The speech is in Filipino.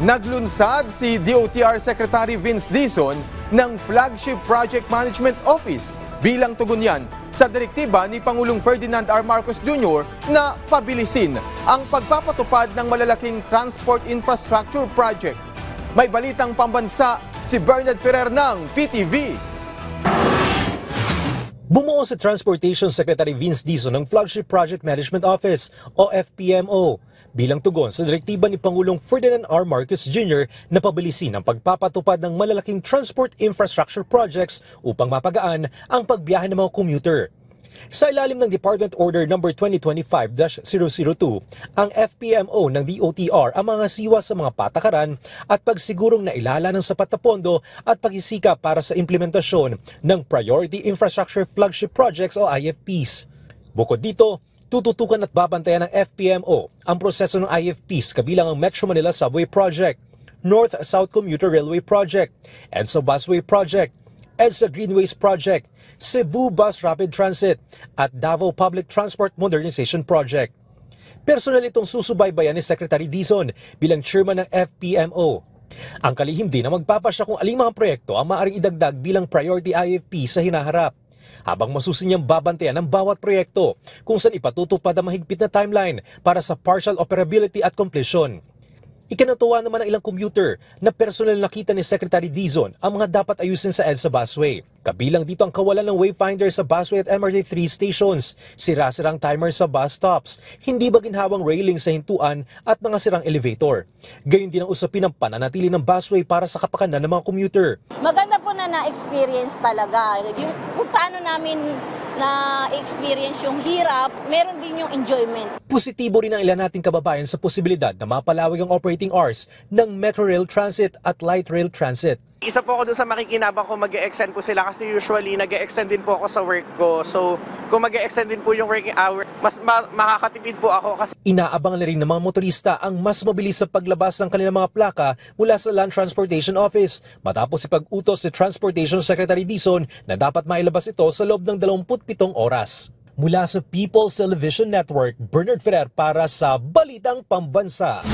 Naglunsad si DOTR Secretary Vince Dizon ng Flagship Project Management Office bilang tugon yan sa direktiba ni Pangulong Ferdinand R. Marcos Jr. na pabilisin ang pagpapatupad ng malalaking transport infrastructure project. May balitang pambansa si Bernard Ferrer ng PTV. Bumuo si Transportation Secretary Vince Dizon ng Flagship Project Management Office o FPMO bilang tugon sa direktiba ni Pangulong Ferdinand R. Marcos Jr. na pabilisin ang pagpapatupad ng malalaking transport infrastructure projects upang mapagaan ang pagbiyahe ng mga commuter. Sa ilalim ng Department Order No. 2025-002, ang FPMO ng DOTR ang mga siwa sa mga patakaran at pagsigurong nailala ng sapat na pondo at pagsisikap para sa implementasyon ng Priority Infrastructure Flagship Projects o IFPs. Bukod dito, tututukan at babantayan ng FPMO ang proseso ng IFPs kabilang ang Metro Manila Subway Project, North-South Commuter Railway Project, EDSA Busway Project, EDSA Greenways Project, Cebu Bus Rapid Transit at Davao Public Transport Modernization Project. Personal itong susubaybayan ni Secretary Dizon bilang chairman ng FPMO. Ang kalihim din na magpapasya kung aling mga proyekto ang maaaring idagdag bilang priority IFP sa hinaharap, habang masusin niyang babantayan ang bawat proyekto kung saan ipatutupad ang mahigpit na timeline para sa partial operability at completion. Ikinatuwa naman ng ilang commuter na personal nakita ni Secretary Dizon ang mga dapat ayusin sa EDSA Busway. Kabilang dito ang kawalan ng wayfinder sa busway at MRT3 stations, sira-sirang timer sa bus stops, hindi ba ginhawang railing sa hintuan at mga sirang elevator. Gayun din ang usapin ng pananatili ng busway para sa kapakanan ng mga commuter. Maganda po na na-experience talaga. Kung paano namin na-experience yung hirap, meron din yung enjoyment. Positibo rin ang ilan nating kababayan sa posibilidad na mapalawig ang operating hours ng Metro Rail Transit at Light Rail Transit. Isa po ako dun sa makikinabang kung mag-e-extend po sila kasi usually nag-e-extend din po ako sa work ko. So kung mag-e-extend din po yung working hour, mas makakatipid po ako kasi inaabangan na rin ng mga motorista ang mas mabilis sa paglabas ng kanilang mga plaka mula sa Land Transportation Office matapos ipag-utos si Transportation Secretary Dizon na dapat mailabas ito sa loob ng 27 oras. Mula sa People's Television Network, Bernard Ferrer para sa Balitang Pambansa.